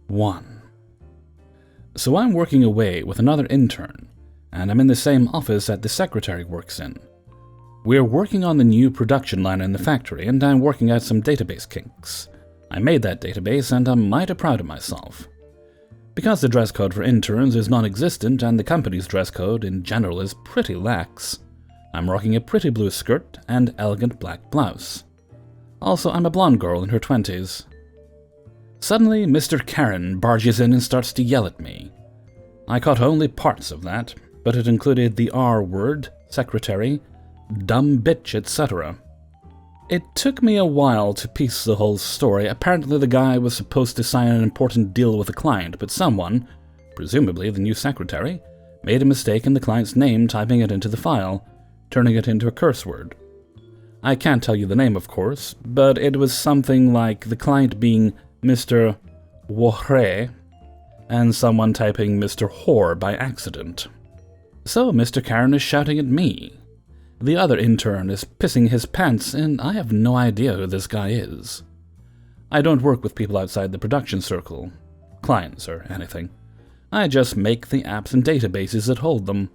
1. So I'm working away with another intern, and I'm in the same office that the secretary works in. We're working on the new production line in the factory, and I'm working out some database kinks. I made that database, and I'm mighty proud of myself. Because the dress code for interns is non-existent, and the company's dress code in general is pretty lax, I'm rocking a pretty blue skirt and elegant black blouse. Also, I'm a blonde girl in her 20s. Suddenly, Mr. Karen barges in and starts to yell at me. I caught only parts of that, but it included the R word, secretary, dumb bitch, etc. It took me a while to piece the whole story. Apparently the guy was supposed to sign an important deal with a client, but someone, presumably the new secretary, made a mistake in the client's name typing it into the file, turning it into a curse word. I can't tell you the name, of course, but it was something like the client being Mr. Wohre and someone typing Mr. Whore by accident. So Mr. Karen is shouting at me. The other intern is pissing his pants, and I have no idea who this guy is. I don't work with people outside the production circle, clients or anything. I just make the apps and databases that hold them.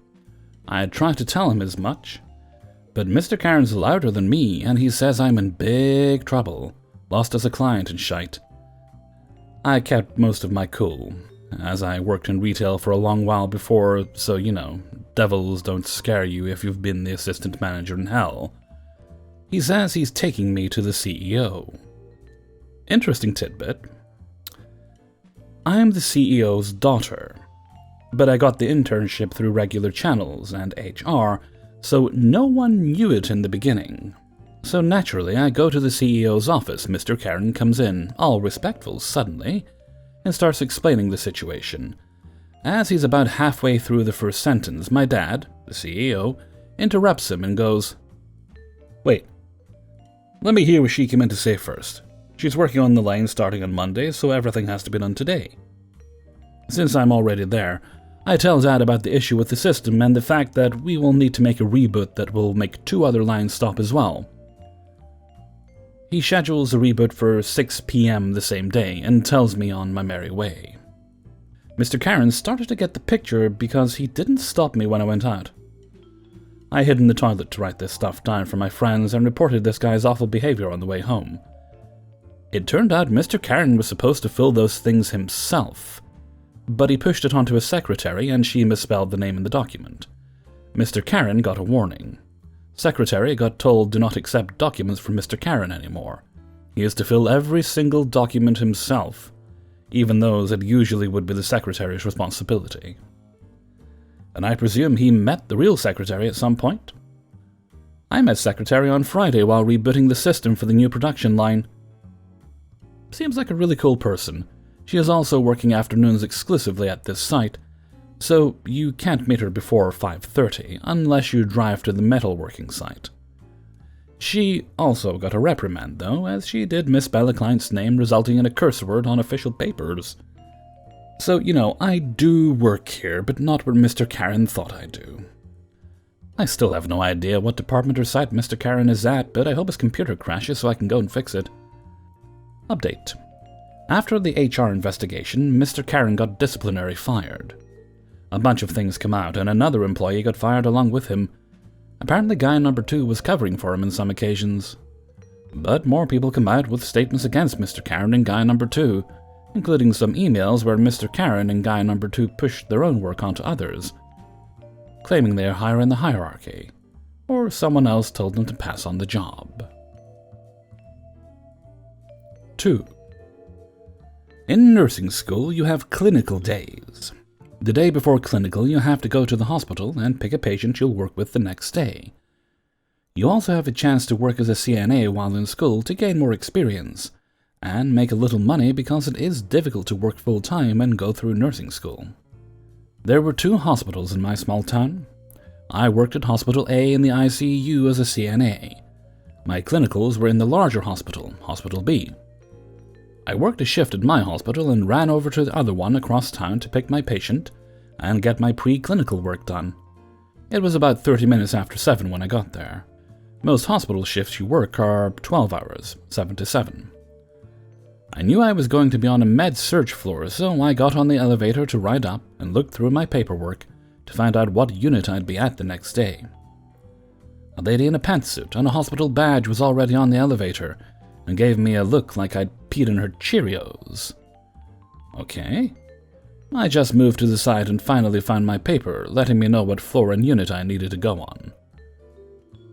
I tried to tell him as much, but Mr. Karen's louder than me, and he says I'm in big trouble, lost as a client and shite. I kept most of my cool, as I worked in retail for a long while before, so you know, devils don't scare you if you've been the assistant manager in hell. He says he's taking me to the CEO. Interesting tidbit. I'm the CEO's daughter, but I got the internship through regular channels and HR, so no one knew it in the beginning. So naturally, I go to the CEO's office. Mr. Karen comes in, all respectful suddenly, and starts explaining the situation. As he's about halfway through the first sentence, my dad, the CEO, interrupts him and goes, "Wait, let me hear what she came in to say first. She's working on the line starting on Monday, so everything has to be done today." Since I'm already there, I tell Dad about the issue with the system and the fact that we will need to make a reboot that will make 2 other lines stop as well. He schedules a reboot for 6 p.m. the same day and tells me on my merry way. Mr. Karen started to get the picture because he didn't stop me when I went out. I hid in the toilet to write this stuff down for my friends and reported this guy's awful behavior on the way home. It turned out Mr. Karen was supposed to fill those things himself, but he pushed it onto his secretary and she misspelled the name in the document. Mr. Karen got a warning. Secretary got told do not accept documents from Mr. Karen anymore. He is to fill every single document himself, even those that usually would be the secretary's responsibility. And I presume he met the real secretary at some point? I met secretary on Friday while rebooting the system for the new production line. Seems like a really cool person. She is also working afternoons exclusively at this site, so you can't meet her before 5:30 unless you drive to the metalworking site. She also got a reprimand, though, as she did misspell a client's name, resulting in a curse word on official papers. So, you know, I do work here, but not where Mr. Karen thought I do. I still have no idea what department or site Mr. Karen is at, but I hope his computer crashes so I can go and fix it. Update. After the HR investigation, Mr. Karen got disciplinary fired. A bunch of things come out, and another employee got fired along with him. Apparently guy number 2 was covering for him on some occasions. But more people come out with statements against Mr. Karen and guy number 2, including some emails where Mr. Karen and guy number 2 pushed their own work onto others, claiming they are higher in the hierarchy, or someone else told them to pass on the job. 2. In nursing school, you have clinical days. The day before clinical, you have to go to the hospital and pick a patient you'll work with the next day. You also have a chance to work as a CNA while in school to gain more experience, and make a little money because it is difficult to work full-time and go through nursing school. There were 2 hospitals in my small town. I worked at Hospital A in the ICU as a CNA. My clinicals were in the larger hospital, Hospital B. I worked a shift at my hospital and ran over to the other one across town to pick my patient and get my pre-clinical work done. It was about 30 minutes after 7 when I got there. Most hospital shifts you work are 12 hours, 7 to 7. I knew I was going to be on a med surg floor, so I got on the elevator to ride up and looked through my paperwork to find out what unit I'd be at the next day. A lady in a pantsuit and a hospital badge was already on the elevator and gave me a look like I'd peed in her Cheerios. Okay. I just moved to the side and finally found my paper, letting me know what floor and unit I needed to go on.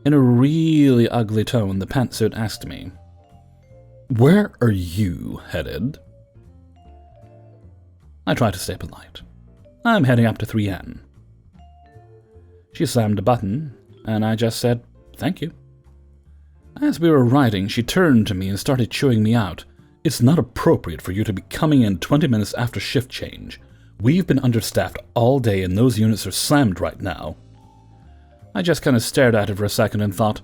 In a really ugly tone, the pantsuit asked me, "Where are you headed?" I tried to stay polite. "I'm heading up to 3N. She slammed a button, and I just said, "Thank you." As we were riding, she turned to me and started chewing me out. "It's not appropriate for you to be coming in 20 minutes after shift change. We've been understaffed all day and those units are slammed right now." I just kind of stared at her for a second and thought,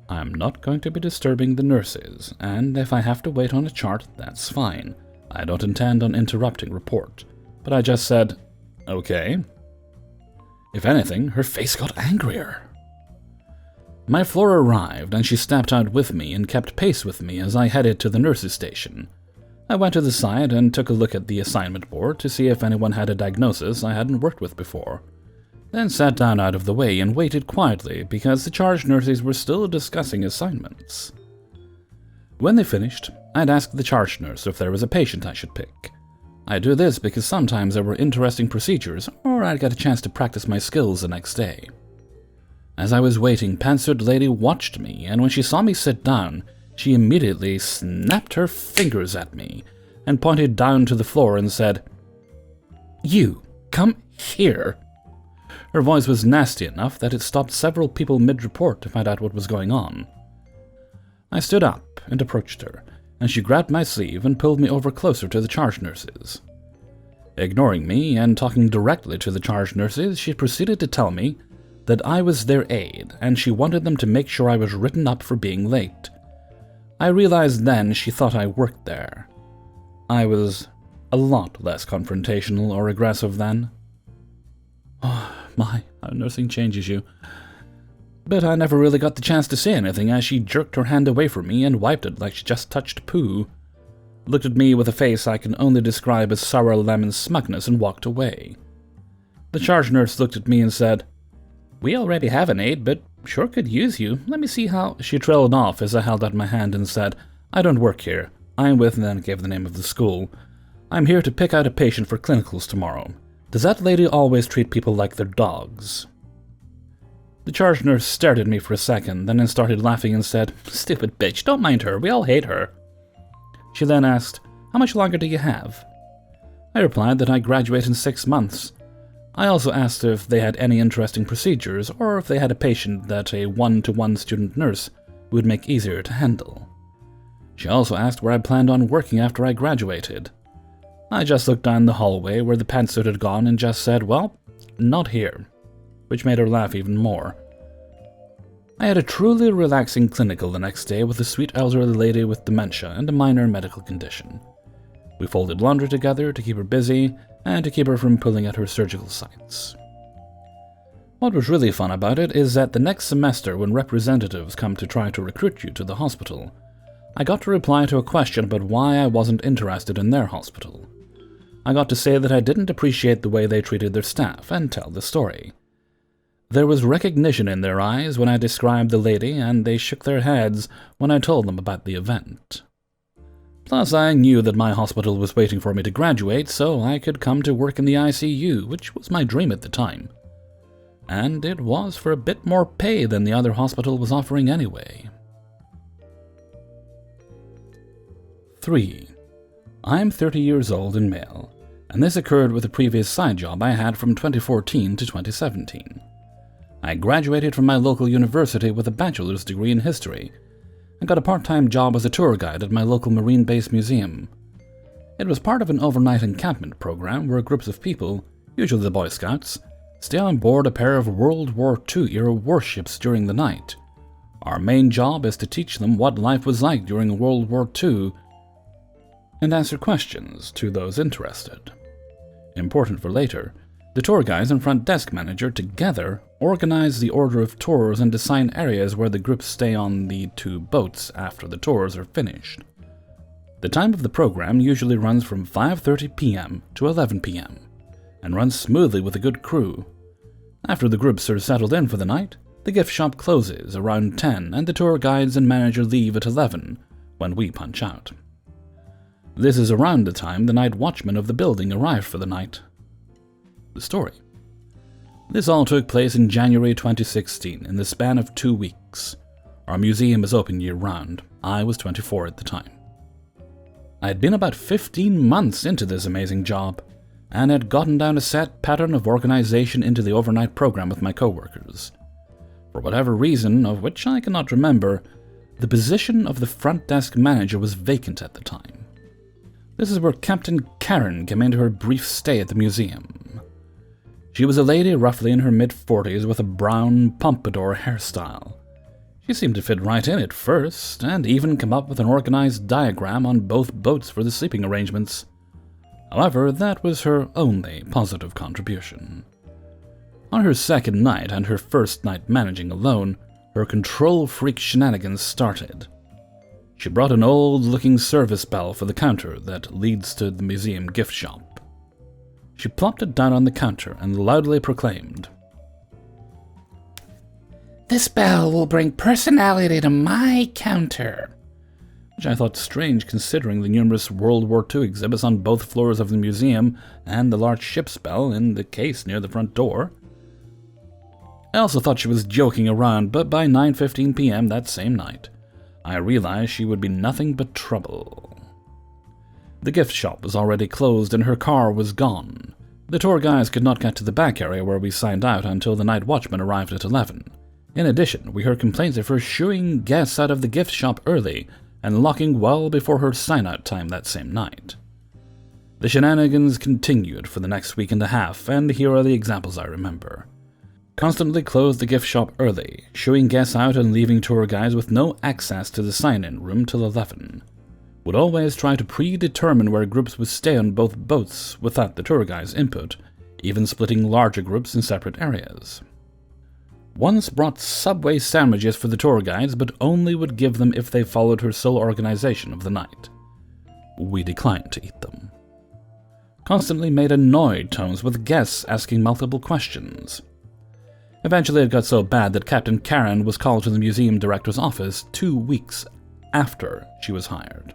I'm not going to be disturbing the nurses, and if I have to wait on a chart, that's fine. I don't intend on interrupting report. But I just said, "Okay." If anything, her face got angrier. My floor arrived, and she stepped out with me and kept pace with me as I headed to the nurses' station. I went to the side and took a look at the assignment board to see if anyone had a diagnosis I hadn't worked with before. Then sat down out of the way and waited quietly because the charge nurses were still discussing assignments. When they finished, I'd ask the charge nurse if there was a patient I should pick. I do this because sometimes there were interesting procedures or I'd get a chance to practice my skills the next day. As I was waiting, Pantsuit Lady watched me, and when she saw me sit down, she immediately snapped her fingers at me and pointed down to the floor and said, "You, come here." Her voice was nasty enough that it stopped several people mid-report to find out what was going on. I stood up and approached her, and she grabbed my sleeve and pulled me over closer to the charge nurses. Ignoring me and talking directly to the charge nurses, she proceeded to tell me that I was their aide, and she wanted them to make sure I was written up for being late. I realized then she thought I worked there. I was a lot less confrontational or aggressive then. Oh, my, how nursing changes you. But I never really got the chance to say anything as she jerked her hand away from me and wiped it like she just touched poo, looked at me with a face I can only describe as sour lemon smugness and walked away. The charge nurse looked at me and said, "We already have an aide, but sure could use you. Let me see how—" She trailed off as I held out my hand and said, "I don't work here. I'm with," and then gave the name of the school. "I'm here to pick out a patient for clinicals tomorrow. Does that lady always treat people like they're dogs?" The charge nurse stared at me for a second, then started laughing and said, "Stupid bitch, don't mind her, we all hate her." She then asked, "How much longer do you have?" I replied that I graduate in 6 months. I also asked if they had any interesting procedures, or if they had a patient that a one-to-one student nurse would make easier to handle. She also asked where I planned on working after I graduated. I just looked down the hallway where the pantsuit had gone and just said, "Well, not here," which made her laugh even more. I had a truly relaxing clinical the next day with a sweet elderly lady with dementia and a minor medical condition. We folded laundry together to keep her busy and to keep her from pulling at her surgical sites. What was really fun about it is that the next semester, when representatives come to try to recruit you to the hospital, I got to reply to a question about why I wasn't interested in their hospital. I got to say that I didn't appreciate the way they treated their staff and tell the story. There was recognition in their eyes when I described the lady, and they shook their heads when I told them about the event. Plus, I knew that my hospital was waiting for me to graduate, so I could come to work in the ICU, which was my dream at the time. And it was for a bit more pay than the other hospital was offering anyway. 3. I'm 30 years old and male, and this occurred with a previous side job I had from 2014 to 2017. I graduated from my local university with a bachelor's degree in history and got a part-time job as a tour guide at my local marine base museum. It was part of an overnight encampment program where groups of people, usually the Boy Scouts, stay on board a pair of World War II-era warships during the night. Our main job is to teach them what life was like during World War II and answer questions to those interested. Important for later, the tour guides and front desk manager together organize the order of tours and assign areas where the groups stay on the 2 boats after the tours are finished. The time of the program usually runs from 5:30 p.m. to 11 p.m. and runs smoothly with a good crew. After the groups are settled in for the night, the gift shop closes around 10 and the tour guides and manager leave at 11 when we punch out. This is around the time the night watchman of the building arrived for the night. The story. This all took place in January 2016 in the span of 2 weeks. Our museum is open year-round. I was 24 at the time. I had been about 15 months into this amazing job, and had gotten down a set pattern of organization into the overnight program with my coworkers. For whatever reason, of which I cannot remember, the position of the front desk manager was vacant at the time. This is where Captain Karen came into her brief stay at the museum. She was a lady roughly in her mid-40s with a brown pompadour hairstyle. She seemed to fit right in at first, and even come up with an organized diagram on both boats for the sleeping arrangements. However, that was her only positive contribution. On her second night and her first night managing alone, her control freak shenanigans started. She brought an old-looking service bell for the counter that leads to the museum gift shop. She plopped it down on the counter and loudly proclaimed, "This bell will bring personality to my counter," which I thought strange considering the numerous World War II exhibits on both floors of the museum and the large ship's bell in the case near the front door. I also thought she was joking around, but by 9:15 p.m. that same night, I realized she would be nothing but trouble. The gift shop was already closed and her car was gone. The tour guides could not get to the back area where we signed out until the night watchman arrived at 11. In addition, we heard complaints of her shooing guests out of the gift shop early and locking well before her sign-out time that same night. The shenanigans continued for the next week and a half, and here are the examples I remember. Constantly closed the gift shop early, shooing guests out and leaving tour guides with no access to the sign-in room till 11. Would always try to predetermine where groups would stay on both boats without the tour guide's input, even splitting larger groups in separate areas. Once brought Subway sandwiches for the tour guides, but only would give them if they followed her sole organization of the night. We declined to eat them. Constantly made annoyed tones with guests asking multiple questions. Eventually it got so bad that Captain Karen was called to the museum director's office 2 weeks after she was hired.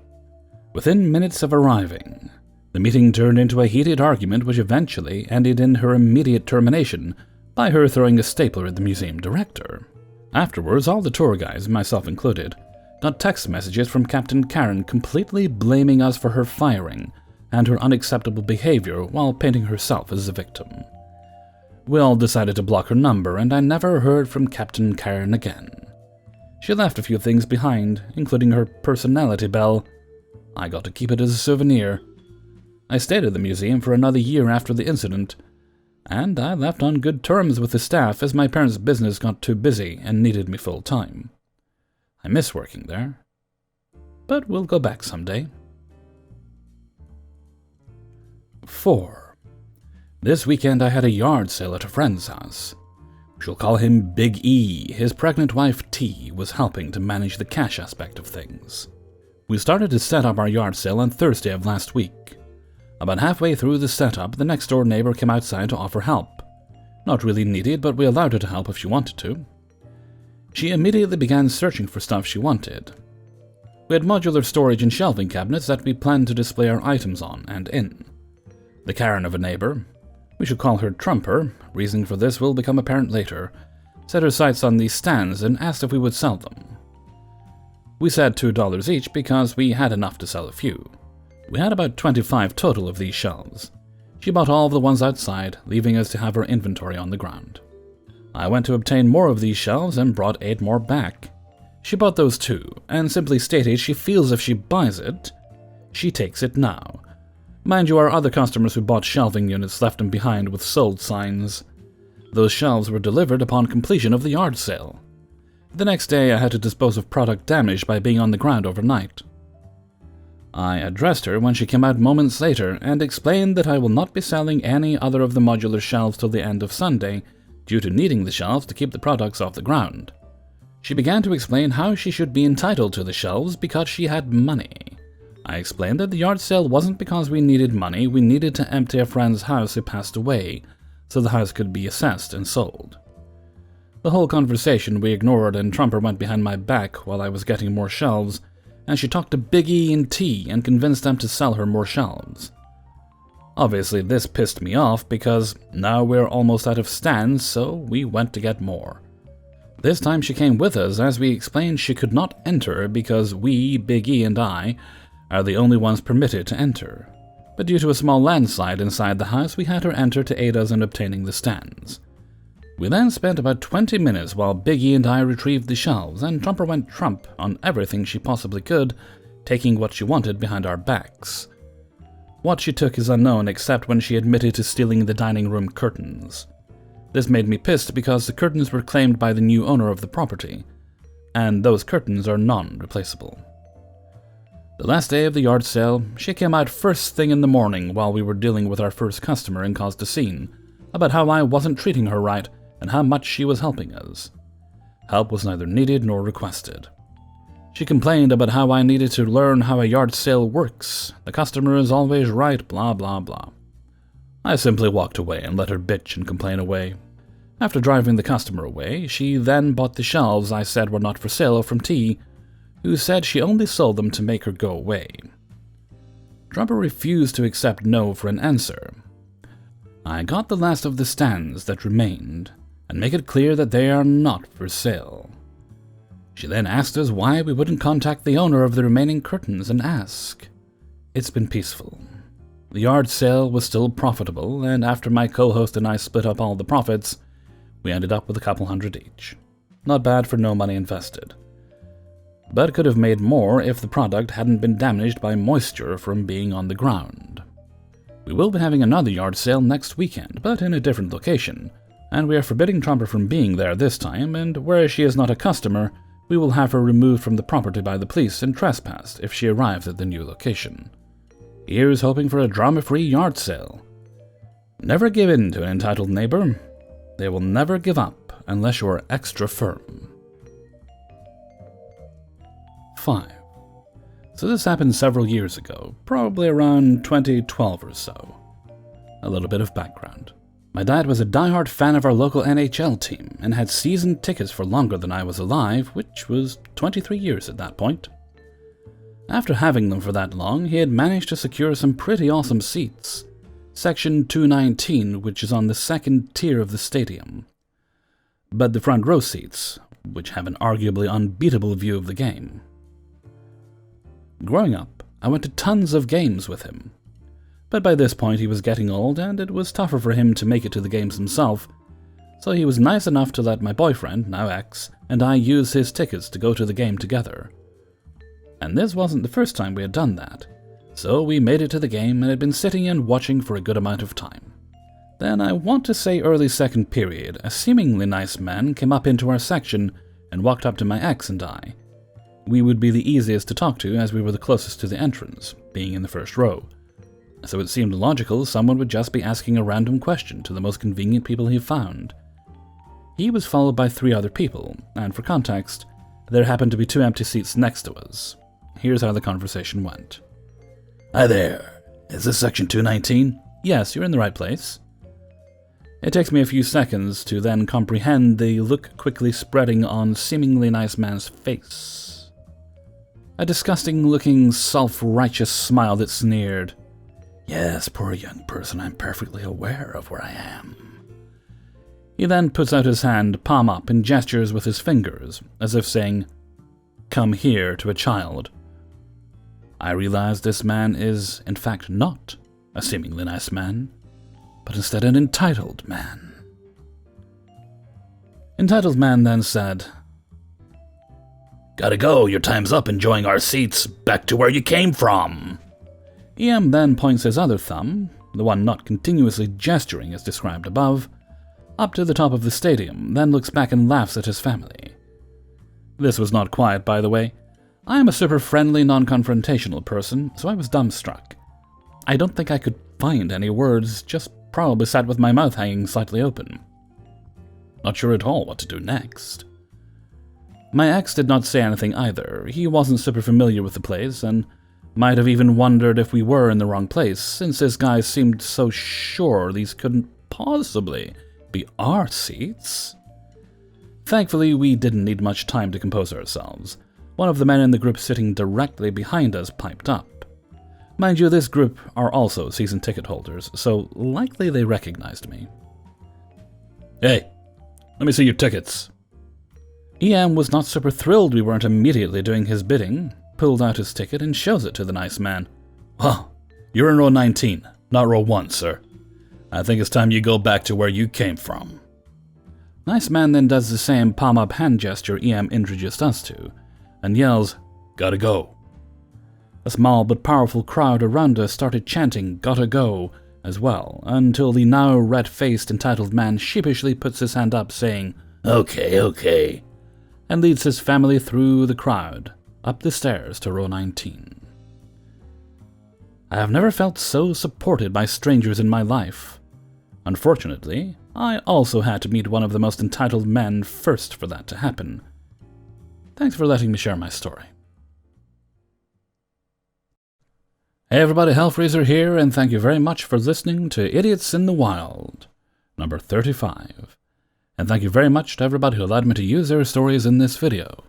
Within minutes of arriving, the meeting turned into a heated argument which eventually ended in her immediate termination by her throwing a stapler at the museum director. Afterwards, all the tour guides, myself included, got text messages from Captain Karen completely blaming us for her firing and her unacceptable behavior while painting herself as the victim. We all decided to block her number, and I never heard from Captain Karen again. She left a few things behind, including her personality bell. I got to keep it as a souvenir. I stayed at the museum for another year after the incident, and I left on good terms with the staff as my parents' business got too busy and needed me full-time. I miss working there, but we'll go back someday. 4. This weekend I had a yard sale at a friend's house. We shall call him Big E. His pregnant wife T was helping to manage the cash aspect of things. We started to set up our yard sale on Thursday of last week. About halfway through the setup, the next-door neighbor came outside to offer help. Not really needed, but we allowed her to help if she wanted to. She immediately began searching for stuff she wanted. We had modular storage and shelving cabinets that we planned to display our items on and in. The Karen of a neighbor, we should call her Trumper, reasoning for this will become apparent later, set her sights on these stands and asked if we would sell them. We said $2 each because we had enough to sell a few. We had about 25 total of these shelves. She bought all of the ones outside, leaving us to have our inventory on the ground. I went to obtain more of these shelves and brought 8 more back. She bought those too, and simply stated she feels if she buys it, she takes it now. Mind you, our other customers who bought shelving units left them behind with sold signs. Those shelves were delivered upon completion of the yard sale. The next day I had to dispose of product damaged by being on the ground overnight. I addressed her when she came out moments later and explained that I will not be selling any other of the modular shelves till the end of Sunday due to needing the shelves to keep the products off the ground. She began to explain how she should be entitled to the shelves because she had money. I explained that the yard sale wasn't because we needed money, we needed to empty a friend's house who passed away, so the house could be assessed and sold. The whole conversation we ignored, and Trumper went behind my back while I was getting more shelves, and she talked to Big E and T and convinced them to sell her more shelves. Obviously this pissed me off because now we're almost out of stands, so we went to get more. This time she came with us as we explained she could not enter because we, Big E and I, are the only ones permitted to enter. But due to a small landslide inside the house, we had her enter to aid us in obtaining the stands. We then spent about 20 minutes while Big E and I retrieved the shelves, and Trumper went Trump on everything she possibly could, taking what she wanted behind our backs. What she took is unknown except when she admitted to stealing the dining room curtains. This made me pissed because the curtains were claimed by the new owner of the property, and those curtains are non-replaceable. The last day of the yard sale, she came out first thing in the morning while we were dealing with our first customer and caused a scene about how I wasn't treating her right and how much she was helping us. Help was neither needed nor requested. She complained about how I needed to learn how a yard sale works. The customer is always right, blah blah blah. I simply walked away and let her bitch and complain away. After driving the customer away, she then bought the shelves I said were not for sale from T, who said she only sold them to make her go away. Trumper refused to accept no for an answer. I got the last of the stands that remained, and make it clear that they are not for sale. She then asked us why we wouldn't contact the owner of the remaining curtains and ask. It's been peaceful. The yard sale was still profitable, and after my co-host and I split up all the profits, we ended up with a couple hundred each. Not bad for no money invested. But could have made more if the product hadn't been damaged by moisture from being on the ground. We will be having another yard sale next weekend, but in a different location, and we are forbidding Trumper from being there this time, and where she is not a customer, we will have her removed from the property by the police and trespassed if she arrives at the new location. Here's hoping for a drama-free yard sale. Never give in to an entitled neighbor. They will never give up unless you are extra firm. 5. So this happened several years ago, probably around 2012 or so. A little bit of background. My dad was a diehard fan of our local NHL team and had season tickets for longer than I was alive, which was 23 years at that point. After having them for that long, he had managed to secure some pretty awesome seats. Section 219, which is on the second tier of the stadium. But the front row seats, which have an arguably unbeatable view of the game. Growing up, I went to tons of games with him. But by this point he was getting old and it was tougher for him to make it to the games himself, so he was nice enough to let my boyfriend, now ex, and I use his tickets to go to the game together. And this wasn't the first time we had done that, so we made it to the game and had been sitting and watching for a good amount of time. Then I want to say early second period, a seemingly nice man came up into our section and walked up to my ex and I. We would be the easiest to talk to as we were the closest to the entrance, being in the first row. So it seemed logical someone would just be asking a random question to the most convenient people he found. He was followed by 3 other people, and for context, there happened to be 2 empty seats next to us. Here's how the conversation went. Hi there, is this section 219? Yes, you're in the right place. It takes me a few seconds to then comprehend the look quickly spreading on seemingly nice man's face. A disgusting-looking, self-righteous smile that sneered, Yes, poor young person, I'm perfectly aware of where I am. He then puts out his hand, palm up, and gestures with his fingers, as if saying, Come here, to a child. I realize this man is, in fact, not a seemingly nice man, but instead an entitled man. Entitled man then said, Gotta go, your time's up enjoying our seats, back to where you came from. EM then points his other thumb, the one not continuously gesturing as described above, up to the top of the stadium, then looks back and laughs at his family. This was not quiet, by the way. I am a super friendly, non-confrontational person, so I was dumbstruck. I don't think I could find any words, just probably sat with my mouth hanging slightly open. Not sure at all what to do next. My ex did not say anything either. He wasn't super familiar with the place, and Might have even wondered if we were in the wrong place, since this guy seemed so sure these couldn't possibly be our seats. Thankfully, we didn't need much time to compose ourselves. One of the men in the group sitting directly behind us piped up. Mind you, this group are also season ticket holders, so likely they recognized me. "Hey, let me see your tickets." EM was not super thrilled we weren't immediately doing his bidding, pulled out his ticket and shows it to the nice man. "Well, you're in row 19, not row 1, sir. I think it's time you go back to where you came from." Nice man then does the same palm-up hand gesture EM introduced us to, and yells, "Gotta go." A small but powerful crowd around us started chanting "Gotta go" as well, until the now red-faced entitled man sheepishly puts his hand up saying, "Okay, okay," and leads his family through the crowd, up the stairs to row 19. I have never felt so supported by strangers in my life. Unfortunately, I also had to meet one of the most entitled men first for that to happen. Thanks for letting me share my story. Hey everybody, Hellfreezer here, and thank you very much for listening to Idiots in the Wild, number 35. And thank you very much to everybody who allowed me to use their stories in this video.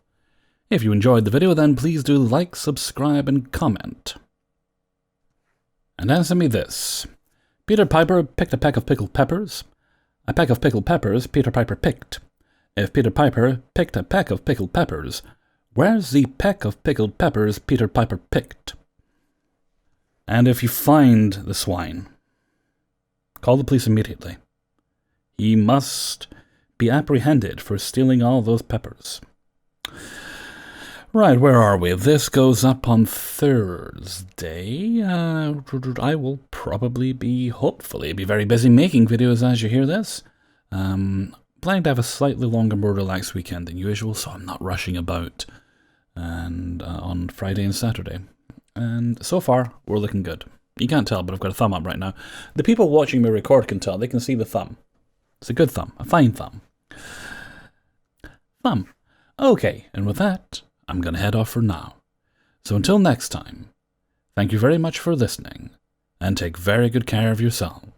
If you enjoyed the video, then please do like, subscribe, and comment. And answer me this. Peter Piper picked a peck of pickled peppers. A peck of pickled peppers Peter Piper picked. If Peter Piper picked a peck of pickled peppers, where's the peck of pickled peppers Peter Piper picked? And if you find the swine, call the police immediately. He must be apprehended for stealing all those peppers. Right, where are we? This goes up on Thursday. I will probably hopefully be very busy making videos as you hear this. Planning to have a slightly longer, more relaxed weekend than usual, so I'm not rushing about and on Friday and Saturday. And so far, we're looking good. You can't tell, but I've got a thumb up right now. The people watching me record can tell. They can see the thumb. It's a good thumb. A fine thumb. Thumb. Okay, and with that, I'm going to head off for now. So until next time, thank you very much for listening, and take very good care of yourselves.